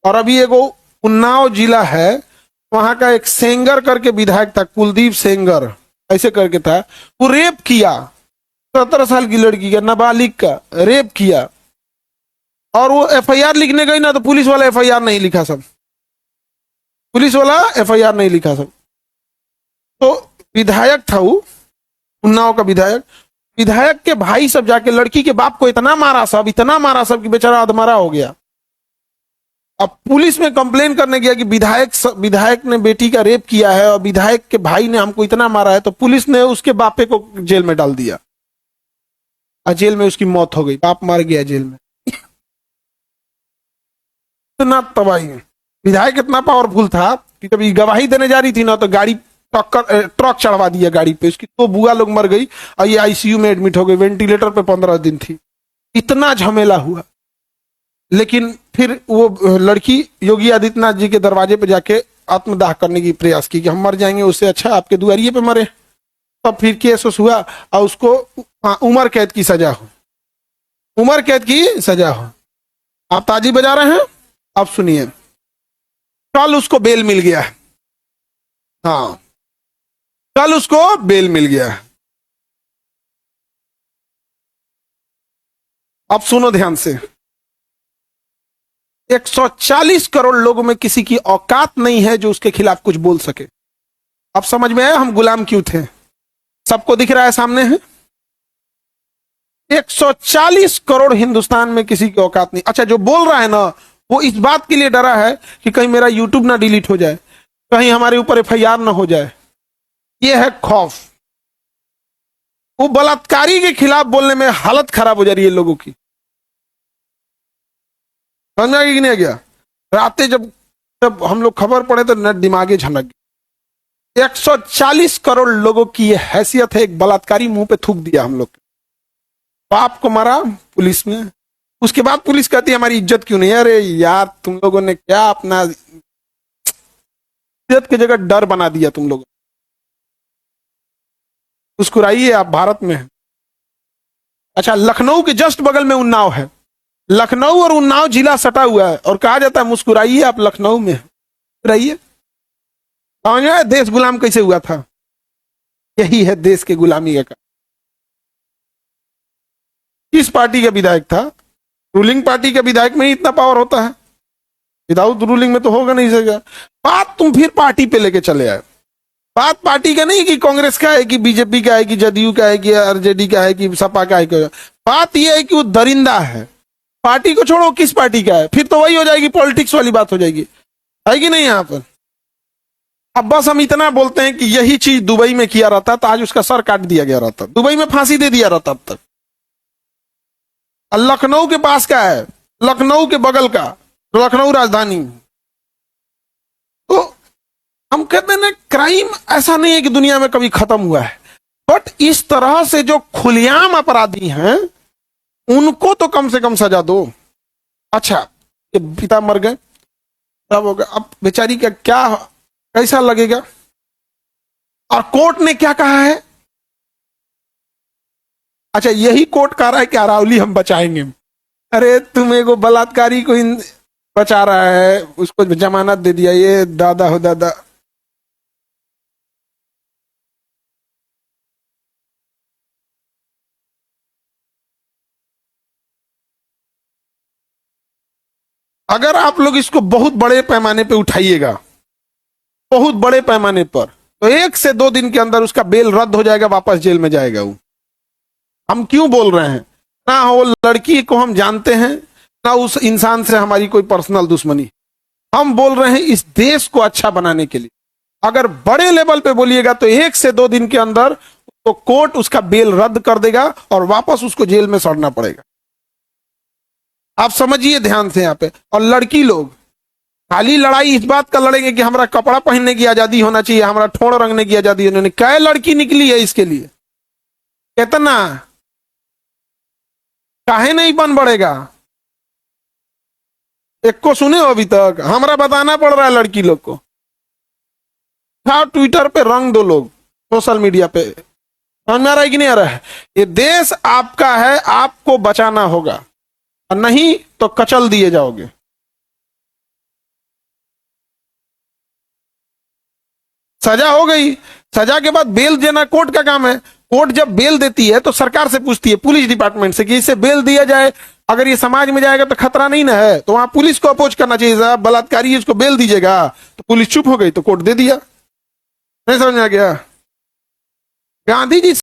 और अभी एगो उन्नाव जिला है, वहां का एक सेंगर करके विधायक था, कुलदीप सेंगर ऐसे करके था, वो रेप किया 17 साल की लड़की का, नाबालिग का रेप किया, और वो एफआईआर लिखने गई ना तो पुलिस वाला एफआईआर नहीं लिखा सब, पुलिस वाला एफआईआर नहीं लिखा सब। तो विधायक था वो, उन्नाव का विधायक, विधायक के भाई सब जाके लड़की के बाप को इतना मारा सब, इतना मारा सब कि बेचारा अधमरा हो गया। अब पुलिस में कंप्लेन करने गया कि विधायक ने बेटी का रेप किया है और विधायक के भाई ने हमको इतना मारा है, तो पुलिस ने उसके बापे को जेल में डाल दिया और जेल में उसकी मौत हो गई, बाप मर गया जेल में। इतना तबाही। विधायक इतना पावरफुल था कि जब ये गवाही देने जा रही थी ना तो गाड़ी ट्रक चढ़वा दिया गाड़ी पे उसकी, तो बुआ लोग मर गई और ये आईसीयू में एडमिट हो गई, वेंटिलेटर पे 15 दिन थी। इतना झमेला हुआ। लेकिन फिर वो लड़की योगी आदित्यनाथ जी के दरवाजे पे जाके आत्मदाह करने की प्रयास की कि हम मर जाएंगे, उससे अच्छा आपके दुआरिये पे मरे। तब फिर केस हुआ और उसको उम्र कैद की सजा हो, उम्र कैद की सजा हो। आप ताजी बजा रहे हैं, अब सुनिए। कल उसको बेल मिल गया है, हाँ कल उसको बेल मिल गया है। अब सुनो ध्यान से, 140 करोड़ लोगों में किसी की औकात नहीं है जो उसके खिलाफ कुछ बोल सके। अब समझ में आया हम गुलाम क्यों थे? सबको दिख रहा है, सामने है। 140 करोड़ हिंदुस्तान में किसी की औकात नहीं। अच्छा, जो बोल रहा है ना वो इस बात के लिए डरा है कि कहीं मेरा यूट्यूब ना डिलीट हो जाए, कहीं हमारे ऊपर एफआईआर ना हो जाए, ये है खौफ। वो बलात्कारी के खिलाफ बोलने में हालत खराब हो जा रही है लोगों की। समझ में आ गया कि नहीं आ गया? रातें जब जब हम लोग खबर पड़े तो न दिमागे झनक गए। 140 करोड़ लोगों की ये हैसियत है, एक बलात्कारी मुंह पे थूक दिया हम लोग। बाप को मारा पुलिस में, उसके बाद पुलिस कहती है हमारी इज्जत क्यों नहीं है। अरे यार, तुम लोगों ने क्या अपना इज्जत की जगह डर बना दिया तुम लोगों। मुस्कुराइए, आप भारत में हैं। अच्छा, लखनऊ के जस्ट बगल में उन्नाव है। लखनऊ और उन्नाव जिला सटा हुआ है और कहा जाता है मुस्कुराइए आप लखनऊ में हैं। मुस्कुराइए। समझ में देश गुलाम कैसे हुआ था? यही है देश के गुलामी का। किस पार्टी का विधायक था? रूलिंग पार्टी के विधायक में ही इतना पावर होता है, विदाउट रूलिंग में तो होगा नहीं सकेगा। बात तुम फिर पार्टी पे लेके चले आए। बात पार्टी का नहीं कि कांग्रेस का है कि बीजेपी का है कि जदयू का है कि आरजेडी का है कि सपा का है। बात यह है कि वो दरिंदा है। पार्टी को छोड़ो, किस पार्टी का है, फिर तो वही हो जाएगी, पॉलिटिक्स वाली बात हो जाएगी, है कि नहीं यहां पर? अब बस हम इतना बोलते हैं कि यही चीज दुबई में किया रहता तो आज उसका सर काट दिया गया रहता, दुबई में फांसी दे दिया रहता अब तक। लखनऊ के पास का है, लखनऊ के बगल का, लखनऊ राजधानी। तो हम कहते हैं ना, क्राइम ऐसा नहीं है कि दुनिया में कभी खत्म हुआ है, बट इस तरह से जो खुलेआम अपराधी हैं उनको तो कम से कम सजा दो। अच्छा, ये पिता मर गए, तब हो गया, अब बेचारी का क्या, कैसा लगेगा? और कोर्ट ने क्या कहा है? अच्छा, यही कोर्ट कह रहा है कि अरावली हम बचाएंगे। अरे तुम एगो बलात्कारी को बचा रहा है, उसको जमानत दे दिया, ये दादा हो दादा। अगर आप लोग इसको बहुत बड़े पैमाने पे उठाइएगा, बहुत बड़े पैमाने पर, तो 1 से 2 दिन के अंदर उसका बेल रद्द हो जाएगा, वापस जेल में जाएगा वो। हम क्यों बोल रहे हैं? ना वो लड़की को हम जानते हैं, ना उस इंसान से हमारी कोई पर्सनल दुश्मनी। हम बोल रहे हैं इस देश को अच्छा बनाने के लिए। अगर बड़े लेवल पे बोलिएगा तो 1 से 2 दिन के अंदर तो कोर्ट उसका बेल रद्द कर देगा और वापस उसको जेल में सड़ना पड़ेगा। आप समझिए ध्यान से यहाँ पे। और लड़की लोग खाली लड़ाई इस बात का लड़ेंगे कि हमारा कपड़ा पहनने की आजादी होना चाहिए, हमारा ठोड़ रंगने की आजादी होनी। क्या लड़की निकली है इसके लिए? कितना काहे नहीं बन बढ़ेगा? एक को सुने हो अभी तक? हमारा बताना पड़ रहा है लड़की लोग को। हाँ, ट्विटर पे रंग दो लोग, सोशल मीडिया पे। समझ में आ रहा है कि नहीं आ रहा है? ये देश आपका है, आपको बचाना होगा, और नहीं तो कचल दिए जाओगे। सजा हो गई, सजा के बाद बेल देना कोर्ट का काम है। कोर्ट जब बेल देती है तो सरकार से पूछती है, पुलिस डिपार्टमेंट से, कि इसे बेल दिया जाए, अगर ये समाज में जाएगा तो खतरा नहीं ना है। तो वहां पुलिस को अपोज करना चाहिए, साहब बलात्कारी इसको बेल दीजिएगा। तो पुलिस चुप हो गई तो कोर्ट दे दिया। नहीं समझ में आ गया? गांधी जी